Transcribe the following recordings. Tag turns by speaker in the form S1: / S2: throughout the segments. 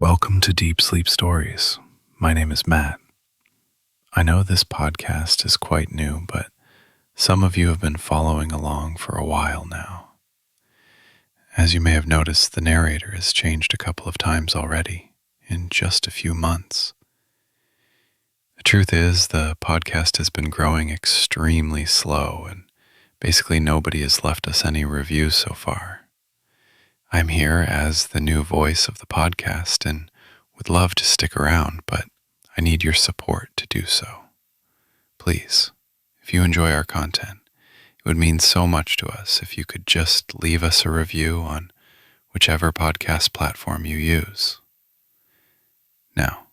S1: Welcome to Deep Sleep Stories. My name is Matt. I know this podcast is quite new, but some of you have been following along for a while now. As you may have noticed, the narrator has changed a couple of times already in just a few months. The truth is, the podcast has been growing extremely slow, and basically nobody has left us any reviews so far. I'm here as the new voice of the podcast and would love to stick around, but I need your support to do so. Please, if you enjoy our content, it would mean so much to us if you could just leave us a review on whichever podcast platform you use. Now,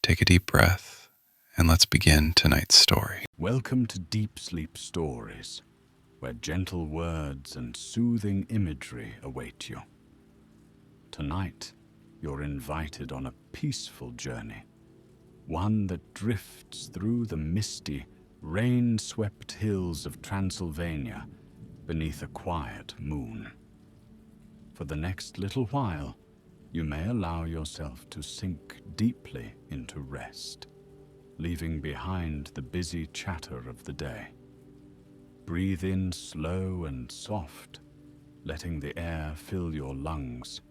S1: take a deep breath and let's begin tonight's story.
S2: Welcome to Deep Sleep Stories, where gentle words and soothing imagery await you. Tonight, you're invited on a peaceful journey, one that drifts through the misty, rain-swept hills of Transylvania beneath a quiet moon. For the next little while, you may allow yourself to sink deeply into rest, leaving behind the busy chatter of the day. Breathe in slow and soft, letting the air fill your lungs.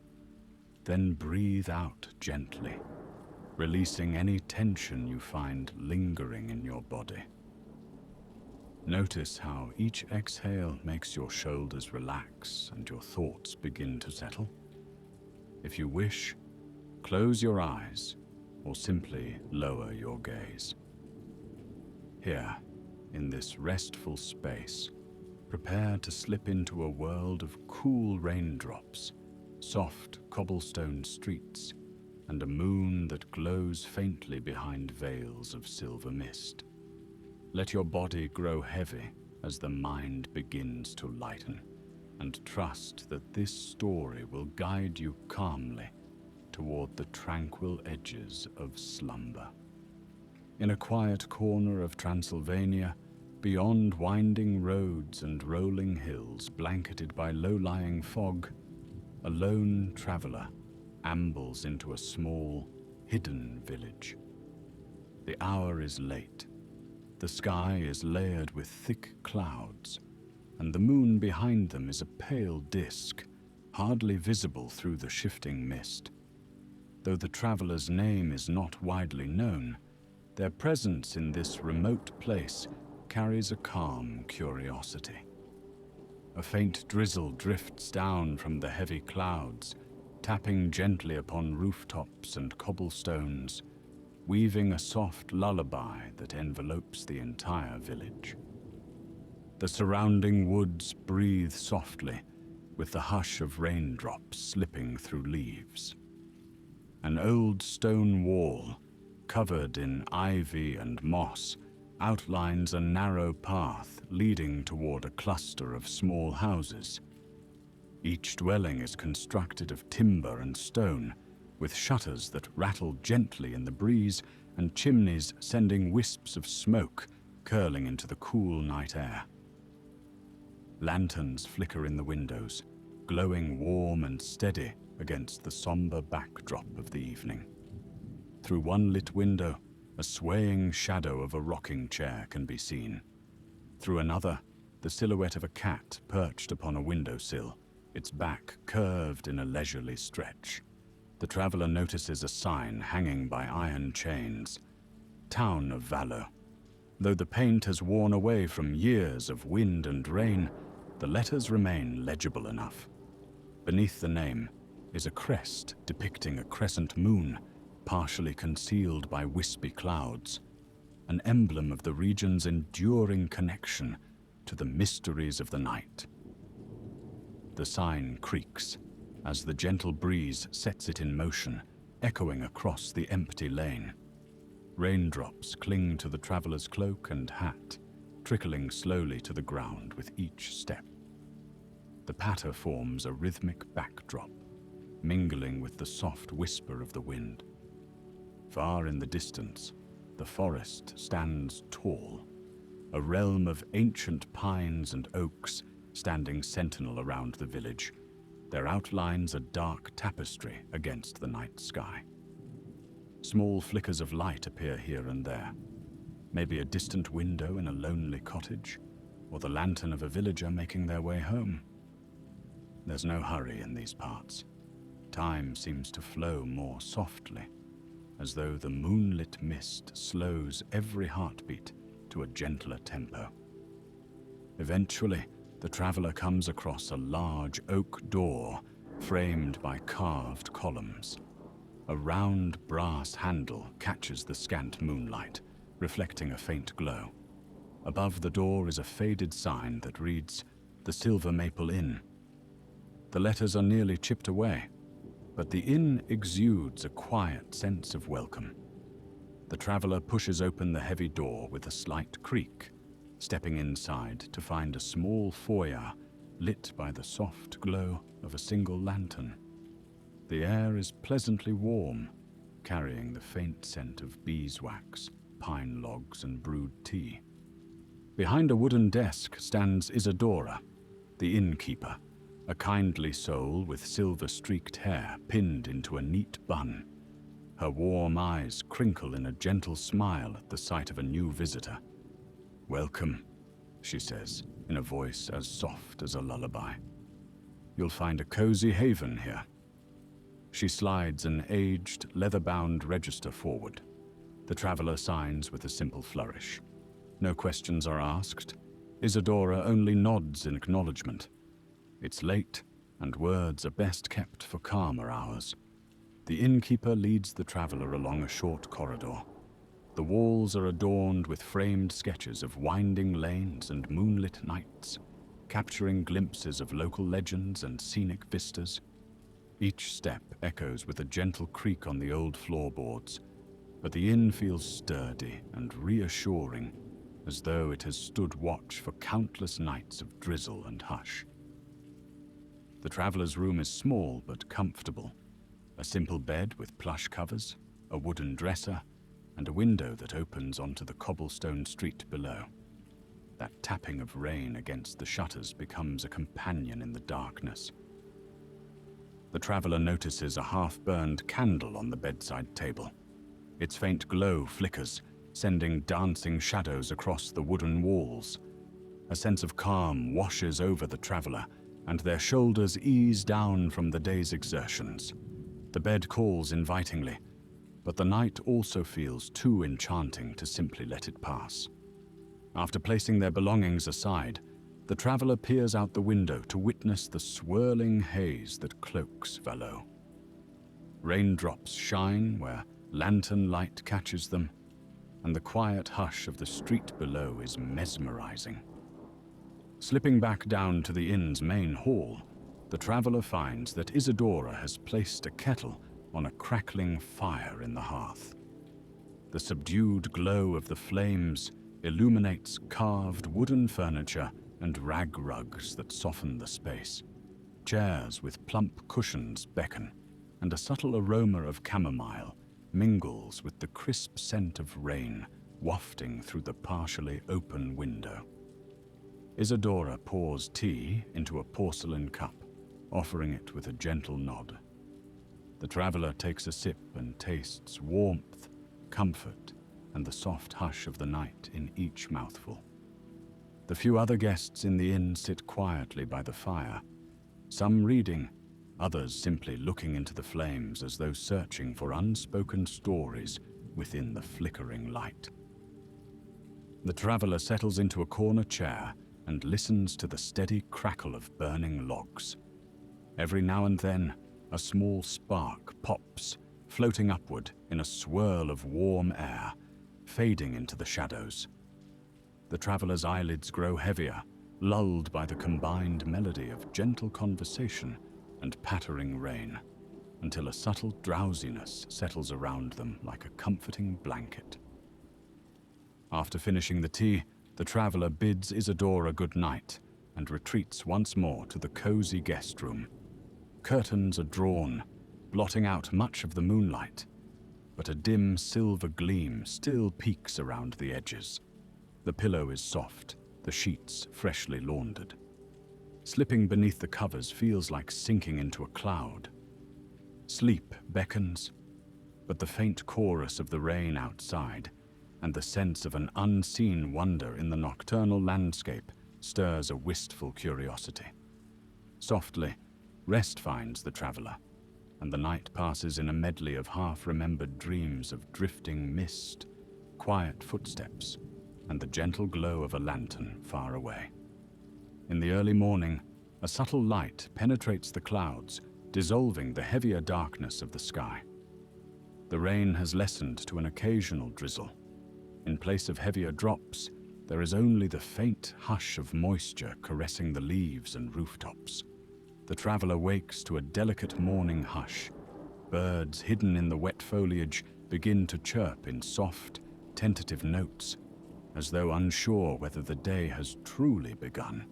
S2: Then breathe out gently, releasing any tension you find lingering in your body. Notice how each exhale makes your shoulders relax and your thoughts begin to settle. If you wish, close your eyes or simply lower your gaze. Here, in this restful space, prepare to slip into a world of cool raindrops, soft cobblestone streets, and a moon that glows faintly behind veils of silver mist. Let your body grow heavy as the mind begins to lighten, and trust that this story will guide you calmly toward the tranquil edges of slumber. In a quiet corner of Transylvania, beyond winding roads and rolling hills blanketed by low-lying fog, a lone traveler ambles into a small, hidden village. The hour is late. The sky is layered with thick clouds, and the moon behind them is a pale disk, hardly visible through the shifting mist. Though the traveler's name is not widely known, their presence in this remote place carries a calm curiosity. A faint drizzle drifts down from the heavy clouds, tapping gently upon rooftops and cobblestones, weaving a soft lullaby that envelopes the entire village. The surrounding woods breathe softly, with the hush of raindrops slipping through leaves. An old stone wall, covered in ivy and moss, outlines a narrow path leading toward a cluster of small houses. Each dwelling is constructed of timber and stone, with shutters that rattle gently in the breeze and chimneys sending wisps of smoke curling into the cool night air. Lanterns flicker in the windows, glowing warm and steady against the somber backdrop of the evening. Through one lit window, a swaying shadow of a rocking chair can be seen. Through another, the silhouette of a cat perched upon a windowsill, its back curved in a leisurely stretch. The traveler notices a sign hanging by iron chains, Town of Valor. Though the paint has worn away from years of wind and rain, the letters remain legible enough. Beneath the name is a crest depicting a crescent moon, partially concealed by wispy clouds, an emblem of the region's enduring connection to the mysteries of the night. The sign creaks as the gentle breeze sets it in motion, echoing across the empty lane. Raindrops cling to the traveler's cloak and hat, trickling slowly to the ground with each step. The patter forms a rhythmic backdrop, mingling with the soft whisper of the wind. Far in the distance, the forest stands tall, a realm of ancient pines and oaks standing sentinel around the village, their outlines a dark tapestry against the night sky. Small flickers of light appear here and there. Maybe a distant window in a lonely cottage, or the lantern of a villager making their way home. There's no hurry in these parts. Time seems to flow more softly, as though the moonlit mist slows every heartbeat to a gentler tempo. Eventually, the traveler comes across a large oak door framed by carved columns. A round brass handle catches the scant moonlight, reflecting a faint glow. Above the door is a faded sign that reads, "The Silver Maple Inn." The letters are nearly chipped away, but the inn exudes a quiet sense of welcome. The traveler pushes open the heavy door with a slight creak, stepping inside to find a small foyer lit by the soft glow of a single lantern. The air is pleasantly warm, carrying the faint scent of beeswax, pine logs, and brewed tea. Behind a wooden desk stands Isadora, the innkeeper, a kindly soul with silver-streaked hair pinned into a neat bun. Her warm eyes crinkle in a gentle smile at the sight of a new visitor. "Welcome," she says, in a voice as soft as a lullaby. "You'll find a cozy haven here." She slides an aged, leather-bound register forward. The traveler signs with a simple flourish. No questions are asked. Isadora only nods in acknowledgement. It's late, and words are best kept for calmer hours. The innkeeper leads the traveler along a short corridor. The walls are adorned with framed sketches of winding lanes and moonlit nights, capturing glimpses of local legends and scenic vistas. Each step echoes with a gentle creak on the old floorboards, but the inn feels sturdy and reassuring, as though it has stood watch for countless nights of drizzle and hush. The traveler's room is small but comfortable. A simple bed with plush covers, a wooden dresser, and a window that opens onto the cobblestone street below. That tapping of rain against the shutters becomes a companion in the darkness. The traveler notices a half-burned candle on the bedside table. Its faint glow flickers, sending dancing shadows across the wooden walls. A sense of calm washes over the traveler, and their shoulders ease down from the day's exertions. The bed calls invitingly, but the night also feels too enchanting to simply let it pass. After placing their belongings aside, the traveler peers out the window to witness the swirling haze that cloaks Valo. Raindrops shine where lantern light catches them, and the quiet hush of the street below is mesmerizing. Slipping back down to the inn's main hall, the traveler finds that Isadora has placed a kettle on a crackling fire in the hearth. The subdued glow of the flames illuminates carved wooden furniture and rag rugs that soften the space. Chairs with plump cushions beckon, and a subtle aroma of chamomile mingles with the crisp scent of rain wafting through the partially open window. Isadora pours tea into a porcelain cup, offering it with a gentle nod. The traveler takes a sip and tastes warmth, comfort, and the soft hush of the night in each mouthful. The few other guests in the inn sit quietly by the fire, some reading, others simply looking into the flames as though searching for unspoken stories within the flickering light. The traveler settles into a corner chair and listens to the steady crackle of burning logs. Every now and then, a small spark pops, floating upward in a swirl of warm air, fading into the shadows. The traveler's eyelids grow heavier, lulled by the combined melody of gentle conversation and pattering rain, until a subtle drowsiness settles around them like a comforting blanket. After finishing the tea, the traveler bids Isadora good night and retreats once more to the cozy guest room. Curtains are drawn, blotting out much of the moonlight, but a dim silver gleam still peeks around the edges. The pillow is soft, the sheets freshly laundered. Slipping beneath the covers feels like sinking into a cloud. Sleep beckons, but the faint chorus of the rain outside and the sense of an unseen wonder in the nocturnal landscape stirs a wistful curiosity. Softly, rest finds the traveler, and the night passes in a medley of half-remembered dreams of drifting mist, quiet footsteps, and the gentle glow of a lantern far away. In the early morning, a subtle light penetrates the clouds, dissolving the heavier darkness of the sky. The rain has lessened to an occasional drizzle. In place of heavier drops, there is only the faint hush of moisture caressing the leaves and rooftops. The traveler wakes to a delicate morning hush. Birds hidden in the wet foliage begin to chirp in soft, tentative notes, as though unsure whether the day has truly begun.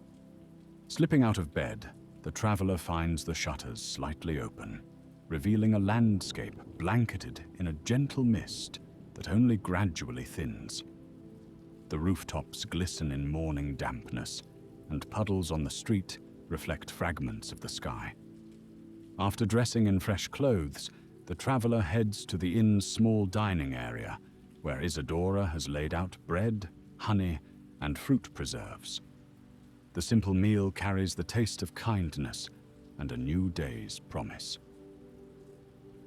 S2: Slipping out of bed, the traveler finds the shutters slightly open, revealing a landscape blanketed in a gentle mist that only gradually thins. The rooftops glisten in morning dampness, and puddles on the street reflect fragments of the sky. After dressing in fresh clothes, the traveler heads to the inn's small dining area, where Isadora has laid out bread, honey, and fruit preserves. The simple meal carries the taste of kindness and a new day's promise.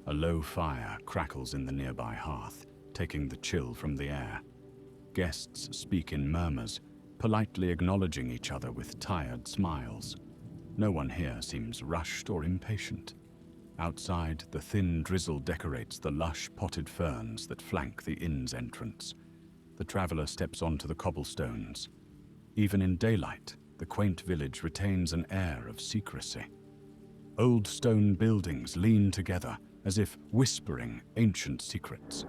S2: A low fire crackles in the nearby hearth, taking the chill from the air. Guests speak in murmurs, politely acknowledging each other with tired smiles. No one here seems rushed or impatient. Outside, the thin drizzle decorates the lush potted ferns that flank the inn's entrance. The traveler steps onto the cobblestones. Even in daylight, the quaint village retains an air of secrecy. Old stone buildings lean together, as if whispering ancient secrets.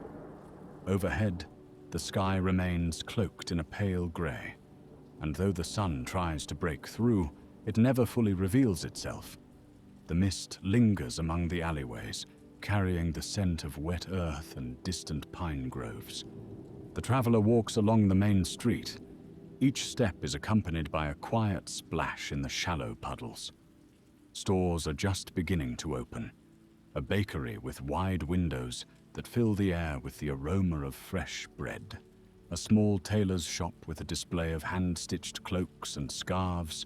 S2: Overhead, the sky remains cloaked in a pale grey, and though the sun tries to break through, it never fully reveals itself. The mist lingers among the alleyways, carrying the scent of wet earth and distant pine groves. The traveler walks along the main street. Each step is accompanied by a quiet splash in the shallow puddles. Stores are just beginning to open. A bakery with wide windows that fill the air with the aroma of fresh bread. A small tailor's shop with a display of hand-stitched cloaks and scarves,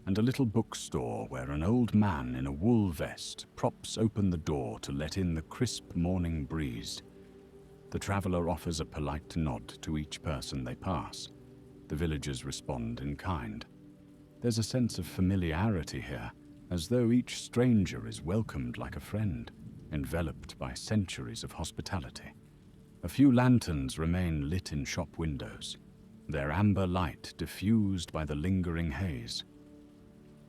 S2: and a little bookstore where an old man in a wool vest props open the door to let in the crisp morning breeze. The traveler offers a polite nod to each person they pass. The villagers respond in kind. There's a sense of familiarity here, as though each stranger is welcomed like a friend, enveloped by centuries of hospitality. A few lanterns remain lit in shop windows, their amber light diffused by the lingering haze.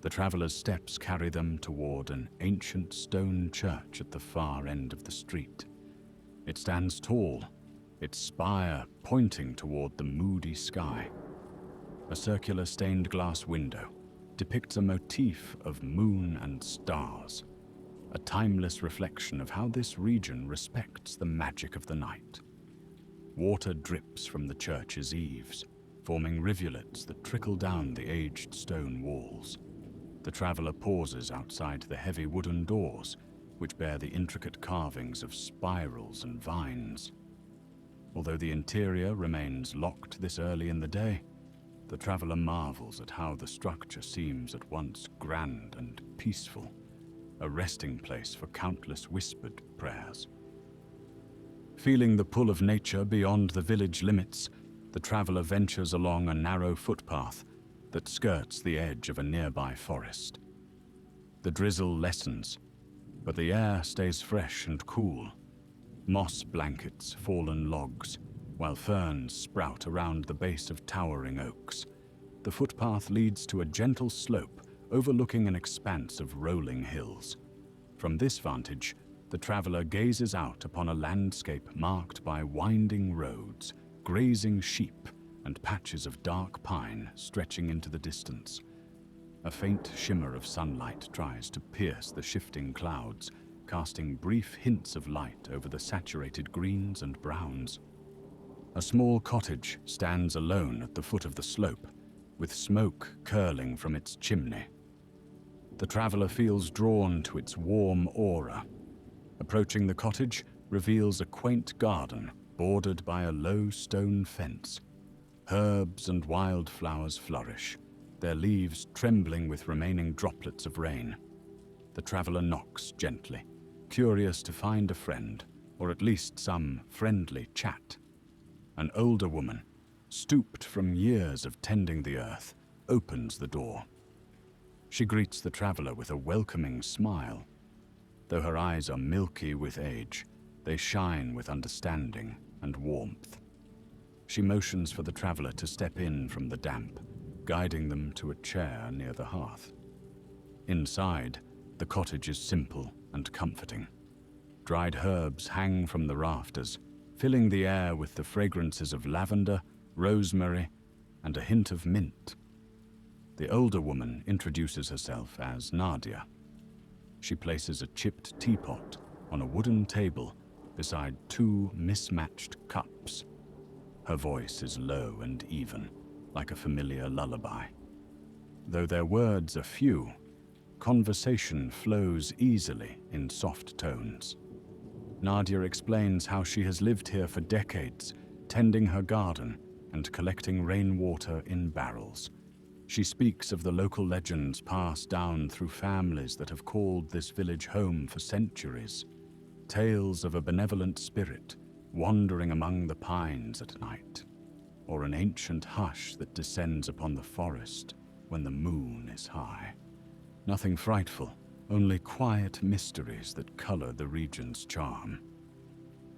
S2: The traveler's steps carry them toward an ancient stone church at the far end of the street. It stands tall, its spire pointing toward the moody sky. A circular stained glass window depicts a motif of moon and stars, a timeless reflection of how this region respects the magic of the night. Water drips from the church's eaves, forming rivulets that trickle down the aged stone walls. The traveler pauses outside the heavy wooden doors, which bear the intricate carvings of spirals and vines. Although the interior remains locked this early in the day, the traveler marvels at how the structure seems at once grand and peaceful, a resting place for countless whispered prayers. Feeling the pull of nature beyond the village limits, the traveler ventures along a narrow footpath that skirts the edge of a nearby forest. The drizzle lessens, but the air stays fresh and cool. Moss blankets fallen logs, while ferns sprout around the base of towering oaks. The footpath leads to a gentle slope overlooking an expanse of rolling hills. From this vantage, the traveler gazes out upon a landscape marked by winding roads, grazing sheep, and patches of dark pine stretching into the distance. A faint shimmer of sunlight tries to pierce the shifting clouds, casting brief hints of light over the saturated greens and browns. A small cottage stands alone at the foot of the slope, with smoke curling from its chimney. The traveler feels drawn to its warm aura. Approaching the cottage, reveals a quaint garden bordered by a low stone fence. Herbs and wildflowers flourish, their leaves trembling with remaining droplets of rain. The traveler knocks gently, curious to find a friend, or at least some friendly chat. An older woman, stooped from years of tending the earth, opens the door. She greets the traveler with a welcoming smile. Though her eyes are milky with age, they shine with understanding and warmth. She motions for the traveler to step in from the damp, guiding them to a chair near the hearth. Inside, the cottage is simple and comforting. Dried herbs hang from the rafters, filling the air with the fragrances of lavender, rosemary, and a hint of mint. The older woman introduces herself as Nadia. She places a chipped teapot on a wooden table beside two mismatched cups. Her voice is low and even, like a familiar lullaby. Though their words are few, conversation flows easily in soft tones. Nadia explains how she has lived here for decades, tending her garden and collecting rainwater in barrels. She speaks of the local legends passed down through families that have called this village home for centuries. Tales of a benevolent spirit wandering among the pines at night, or an ancient hush that descends upon the forest when the moon is high. Nothing frightful, only quiet mysteries that color the region's charm.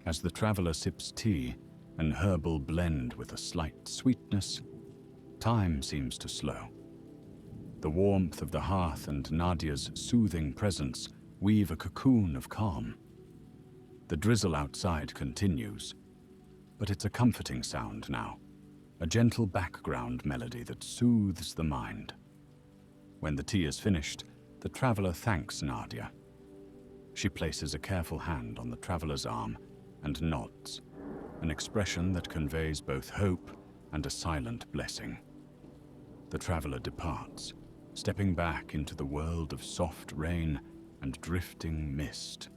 S2: As the traveler sips tea, an herbal blend with a slight sweetness, time seems to slow. The warmth of the hearth and Nadia's soothing presence weave a cocoon of calm. The drizzle outside continues, but it's a comforting sound now, a gentle background melody that soothes the mind. When the tea is finished, the traveler thanks Nadia. She places a careful hand on the traveler's arm and nods, an expression that conveys both hope and a silent blessing. The traveler departs, stepping back into the world of soft rain and drifting mist.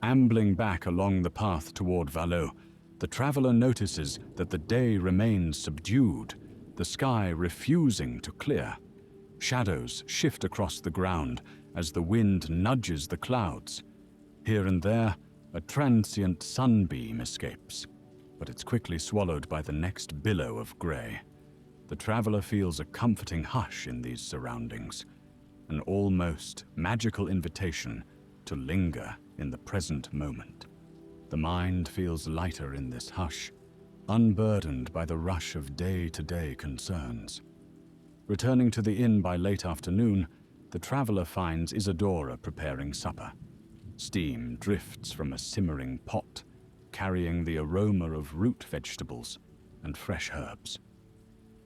S2: Ambling back along the path toward Valo, the traveler notices that the day remains subdued, the sky refusing to clear. Shadows shift across the ground as the wind nudges the clouds. Here and there, a transient sunbeam escapes, but it's quickly swallowed by the next billow of grey. The traveler feels a comforting hush in these surroundings, an almost magical invitation to linger in the present moment. The mind feels lighter in this hush, unburdened by the rush of day-to-day concerns. Returning to the inn by late afternoon, the traveler finds Isadora preparing supper. Steam drifts from a simmering pot, carrying the aroma of root vegetables and fresh herbs.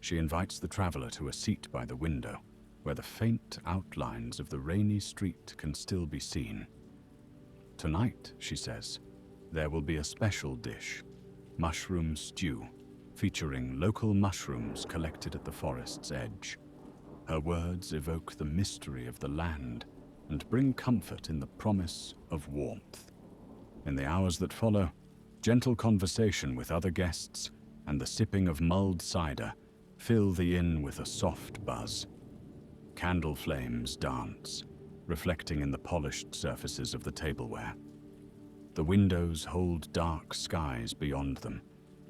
S2: She invites the traveler to a seat by the window, where the faint outlines of the rainy street can still be seen. Tonight, she says, there will be a special dish, mushroom stew, featuring local mushrooms collected at the forest's edge. Her words evoke the mystery of the land and bring comfort in the promise of warmth. In the hours that follow, gentle conversation with other guests and the sipping of mulled cider fill the inn with a soft buzz. Candle flames dance, reflecting in the polished surfaces of the tableware. The windows hold dark skies beyond them,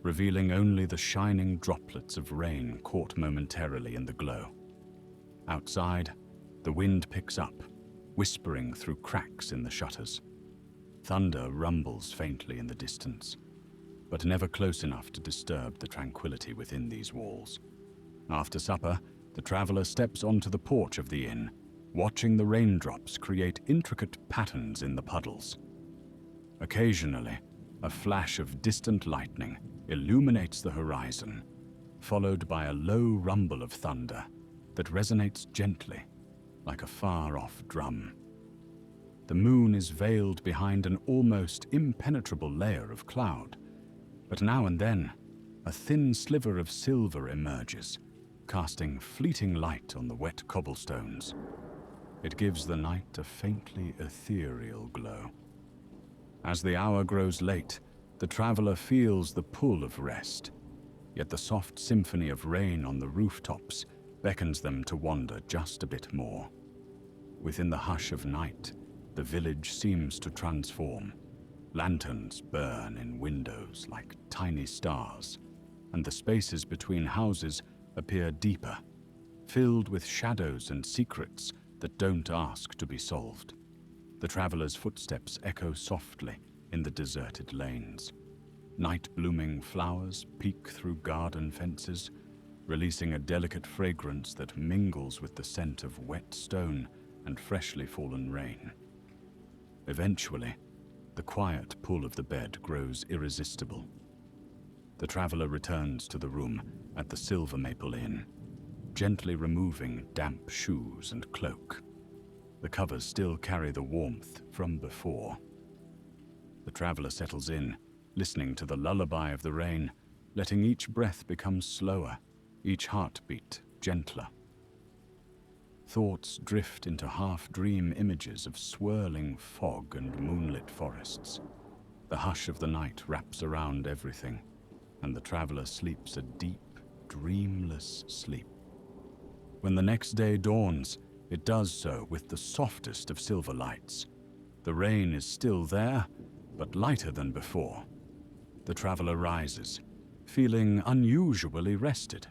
S2: revealing only the shining droplets of rain caught momentarily in the glow. Outside, the wind picks up, whispering through cracks in the shutters. Thunder rumbles faintly in the distance, but never close enough to disturb the tranquility within these walls. After supper, the traveler steps onto the porch of the inn, watching the raindrops create intricate patterns in the puddles. Occasionally, a flash of distant lightning illuminates the horizon, followed by a low rumble of thunder that resonates gently, like a far-off drum. The moon is veiled behind an almost impenetrable layer of cloud, but now and then, a thin sliver of silver emerges, casting fleeting light on the wet cobblestones. It gives the night a faintly ethereal glow. As the hour grows late, the traveler feels the pull of rest, yet the soft symphony of rain on the rooftops beckons them to wander just a bit more. Within the hush of night, the village seems to transform. Lanterns burn in windows like tiny stars, and the spaces between houses appear deeper, filled with shadows and secrets that don't ask to be solved. The traveler's footsteps echo softly in the deserted lanes. Night-blooming flowers peek through garden fences, releasing a delicate fragrance that mingles with the scent of wet stone and freshly fallen rain. Eventually, the quiet pull of the bed grows irresistible. The traveler returns to the room at the Silver Maple Inn, gently removing damp shoes and cloak. The covers still carry the warmth from before. The traveler settles in, listening to the lullaby of the rain, letting each breath become slower, each heartbeat gentler. Thoughts drift into half-dream images of swirling fog and moonlit forests. The hush of the night wraps around everything, and the traveler sleeps a deep, dreamless sleep. When the next day dawns, it does so with the softest of silver lights. The rain is still there, but lighter than before. The traveler rises, feeling unusually rested.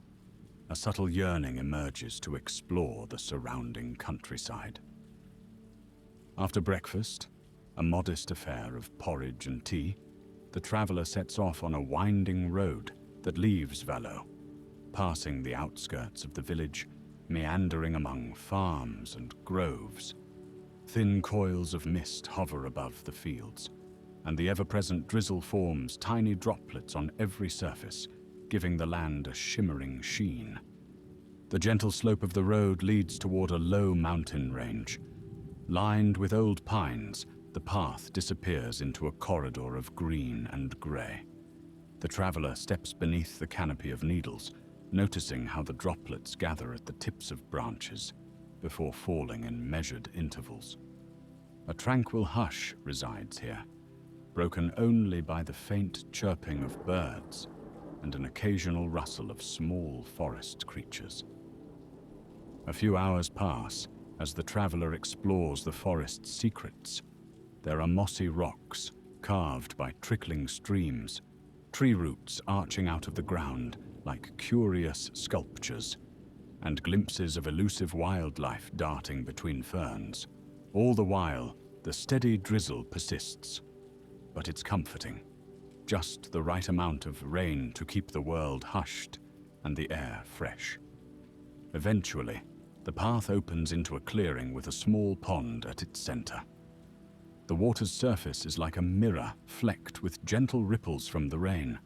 S2: A subtle yearning emerges to explore the surrounding countryside. After breakfast, a modest affair of porridge and tea, the traveler sets off on a winding road that leaves Vallo, passing the outskirts of the village, meandering among farms and groves. Thin coils of mist hover above the fields, and the ever-present drizzle forms tiny droplets on every surface, giving the land a shimmering sheen. The gentle slope of the road leads toward a low mountain range. Lined with old pines, the path disappears into a corridor of green and gray. The traveler steps beneath the canopy of needles, noticing how the droplets gather at the tips of branches before falling in measured intervals. A tranquil hush resides here, broken only by the faint chirping of birds and an occasional rustle of small forest creatures. A few hours pass as the traveler explores the forest's secrets. There are mossy rocks carved by trickling streams, tree roots arching out of the ground like curious sculptures, and glimpses of elusive wildlife darting between ferns. All the while, the steady drizzle persists, but it's comforting. Just the right amount of rain to keep the world hushed and the air fresh. Eventually, the path opens into a clearing with a small pond at its center. The water's surface is like a mirror flecked with gentle ripples from the rain.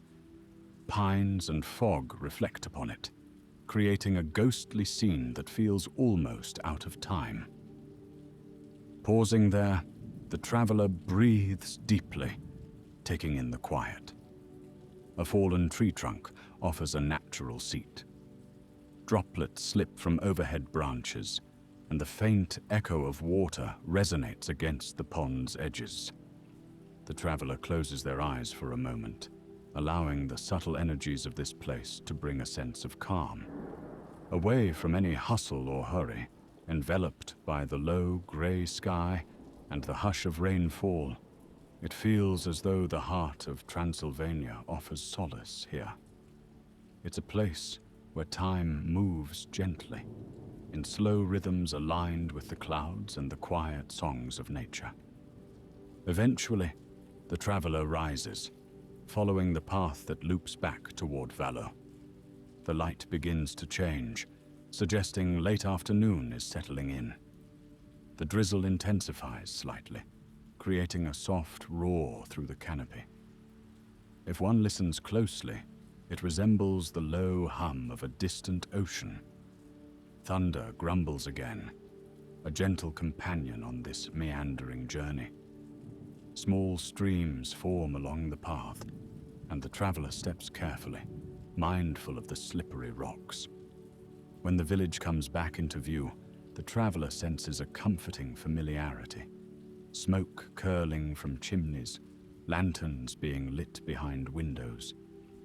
S2: Pines and fog reflect upon it, creating a ghostly scene that feels almost out of time. Pausing there, the traveler breathes deeply, taking in the quiet. A fallen tree trunk offers a natural seat. Droplets slip from overhead branches, and the faint echo of water resonates against the pond's edges. The traveler closes their eyes for a moment, allowing the subtle energies of this place to bring a sense of calm. Away from any hustle or hurry, enveloped by the low gray sky and the hush of rainfall, it feels as though the heart of Transylvania offers solace here. It's a place where time moves gently, in slow rhythms aligned with the clouds and the quiet songs of nature. Eventually, the traveler rises, following the path that loops back toward Vallo. The light begins to change, suggesting late afternoon is settling in. The drizzle intensifies slightly, creating a soft roar through the canopy. If one listens closely, it resembles the low hum of a distant ocean. Thunder grumbles again, a gentle companion on this meandering journey. Small streams form along the path, and the traveler steps carefully, mindful of the slippery rocks. When the village comes back into view, the traveler senses a comforting familiarity. Smoke curling from chimneys, lanterns being lit behind windows,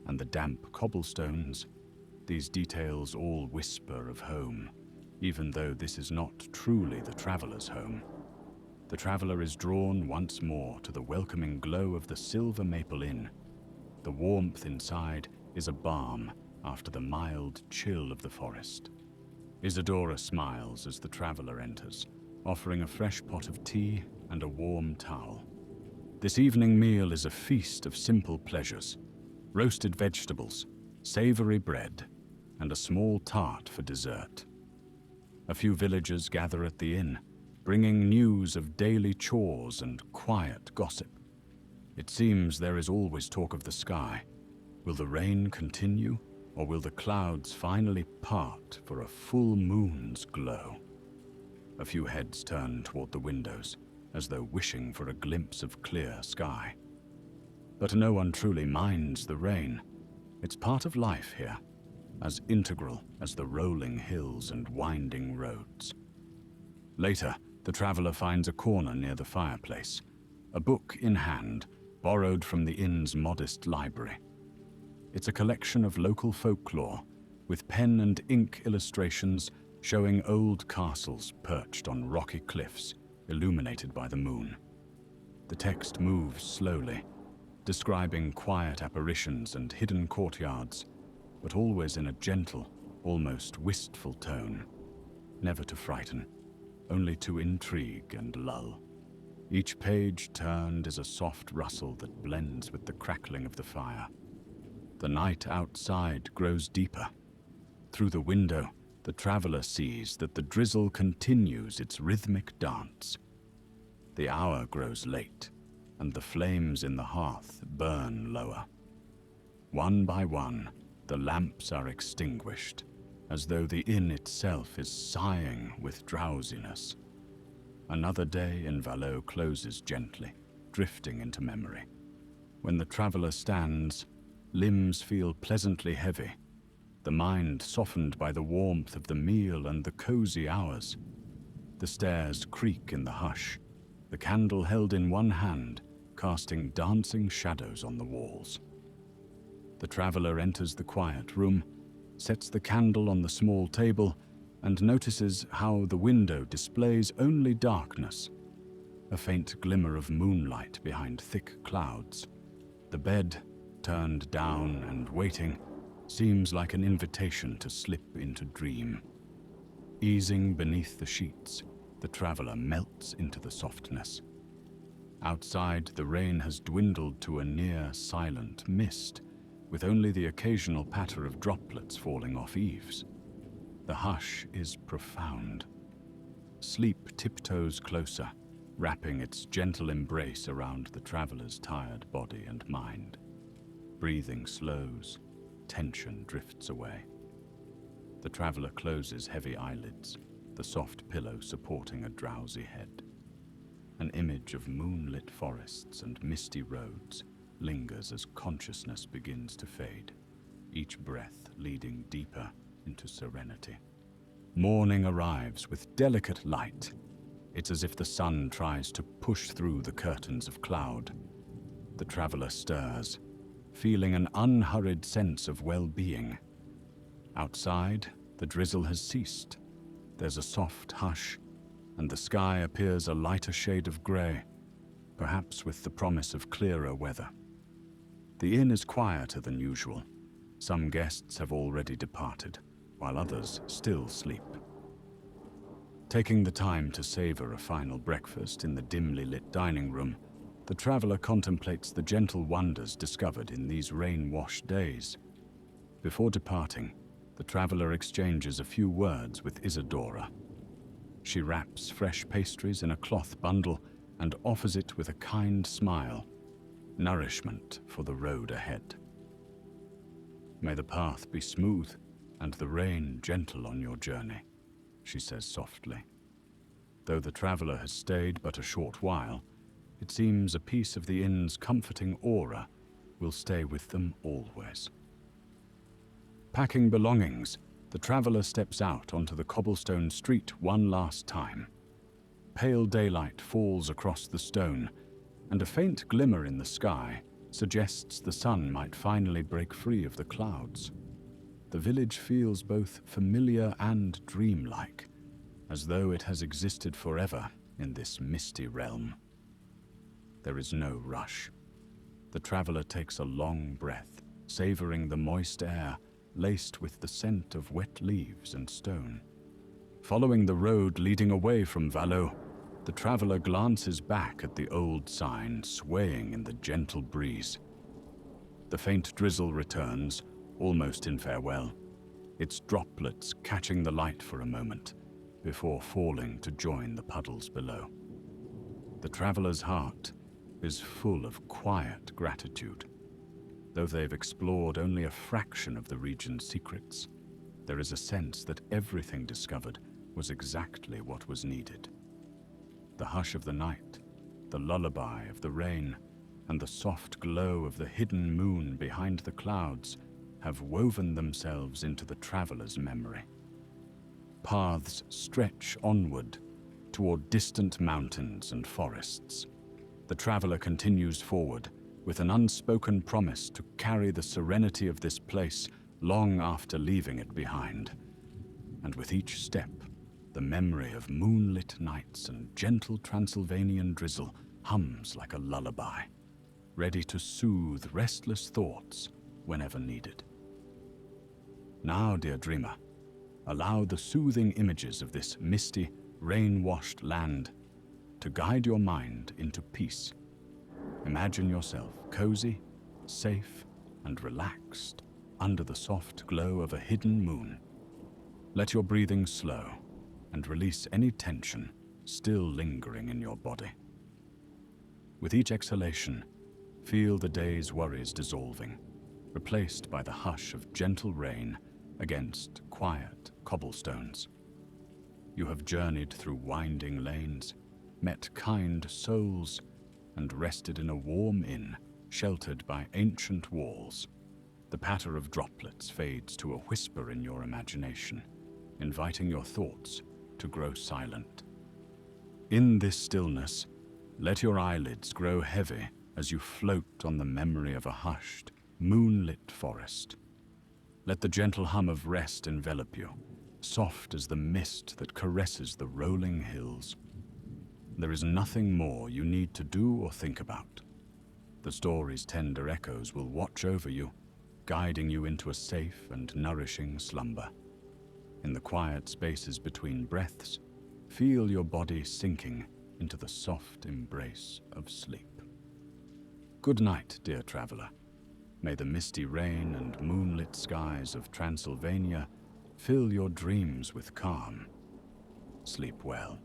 S2: and the damp cobblestones, these details all whisper of home, even though this is not truly the traveller's home. The traveller is drawn once more to the welcoming glow of the Silver Maple Inn. The warmth inside is a balm after the mild chill of the forest. Isadora smiles as the traveller enters, offering a fresh pot of tea and a warm towel. This evening meal is a feast of simple pleasures: roasted vegetables, savoury bread, and a small tart for dessert. A few villagers gather at the inn, bringing news of daily chores and quiet gossip. It seems there is always talk of the sky. Will the rain continue, or will the clouds finally part for a full moon's glow? A few heads turn toward the windows, as though wishing for a glimpse of clear sky. But no one truly minds the rain. It's part of life here, as integral as the rolling hills and winding roads. Later, the traveller finds a corner near the fireplace, a book in hand, borrowed from the inn's modest library. It's a collection of local folklore, with pen and ink illustrations showing old castles perched on rocky cliffs, illuminated by the moon. The text moves slowly, describing quiet apparitions and hidden courtyards, but always in a gentle, almost wistful tone. Never to frighten, only to intrigue and lull. Each page turned is a soft rustle that blends with the crackling of the fire. The night outside grows deeper. Through the window, the traveller sees that the drizzle continues its rhythmic dance. The hour grows late, and the flames in the hearth burn lower. One by one, the lamps are extinguished, as though the inn itself is sighing with drowsiness. Another day in Valo closes gently, drifting into memory. When the traveller stands, limbs feel pleasantly heavy, the mind softened by the warmth of the meal and the cozy hours. The stairs creak in the hush, the candle held in one hand, casting dancing shadows on the walls. The traveller enters the quiet room, sets the candle on the small table, and notices how the window displays only darkness, a faint glimmer of moonlight behind thick clouds. The bed, turned down and waiting, seems like an invitation to slip into dream. Easing beneath the sheets, the traveller melts into the softness. Outside, the rain has dwindled to a near silent mist, with only the occasional patter of droplets falling off eaves. The hush is profound. Sleep tiptoes closer, wrapping its gentle embrace around the traveller's tired body and mind. Breathing slows, tension drifts away. The traveller closes heavy eyelids, the soft pillow supporting a drowsy head. An image of moonlit forests and misty roads lingers as consciousness begins to fade, each breath leading deeper into serenity. Morning arrives with delicate light. It's as if the sun tries to push through the curtains of cloud. The traveller stirs, feeling an unhurried sense of well-being. Outside, the drizzle has ceased. There's a soft hush, and the sky appears a lighter shade of grey, perhaps with the promise of clearer weather. The inn is quieter than usual. Some guests have already departed, while others still sleep. Taking the time to savour a final breakfast in the dimly lit dining room, the traveller contemplates the gentle wonders discovered in these rain-washed days. Before departing, the traveller exchanges a few words with Isadora. She wraps fresh pastries in a cloth bundle and offers it with a kind smile, nourishment for the road ahead. May the path be smooth and the rain gentle on your journey, she says softly. Though the traveller has stayed but a short while, it seems a piece of the inn's comforting aura will stay with them always. Packing belongings, the traveller steps out onto the cobblestone street one last time. Pale daylight falls across the stone, and a faint glimmer in the sky suggests the sun might finally break free of the clouds. The village feels both familiar and dreamlike, as though it has existed forever in this misty realm. There is no rush. The traveler takes a long breath, savoring the moist air laced with the scent of wet leaves and stone. Following the road leading away from Valo, the traveler glances back at the old sign swaying in the gentle breeze. The faint drizzle returns, almost in farewell, its droplets catching the light for a moment before falling to join the puddles below. The traveler's heart is full of quiet gratitude. Though they've explored only a fraction of the region's secrets, there is a sense that everything discovered was exactly what was needed. The hush of the night, the lullaby of the rain, and the soft glow of the hidden moon behind the clouds have woven themselves into the traveler's memory. Paths stretch onward toward distant mountains and forests. The traveler continues forward with an unspoken promise to carry the serenity of this place long after leaving it behind. And with each step, the memory of moonlit nights and gentle Transylvanian drizzle hums like a lullaby, ready to soothe restless thoughts whenever needed. Now, dear dreamer, allow the soothing images of this misty, rain-washed land to guide your mind into peace. Imagine yourself cozy, safe, and relaxed under the soft glow of a hidden moon. Let your breathing slow and release any tension still lingering in your body. With each exhalation, feel the day's worries dissolving, replaced by the hush of gentle rain against quiet cobblestones. You have journeyed through winding lanes, met kind souls, and rested in a warm inn sheltered by ancient walls. The patter of droplets fades to a whisper in your imagination, inviting your thoughts to grow silent. In this stillness, let your eyelids grow heavy as you float on the memory of a hushed, moonlit forest. Let the gentle hum of rest envelop you, soft as the mist that caresses the rolling hills. There is nothing more you need to do or think about. The story's tender echoes will watch over you, guiding you into a safe and nourishing slumber. In the quiet spaces between breaths, feel your body sinking into the soft embrace of sleep. Good night, dear traveler. May the misty rain and moonlit skies of Transylvania fill your dreams with calm. Sleep well.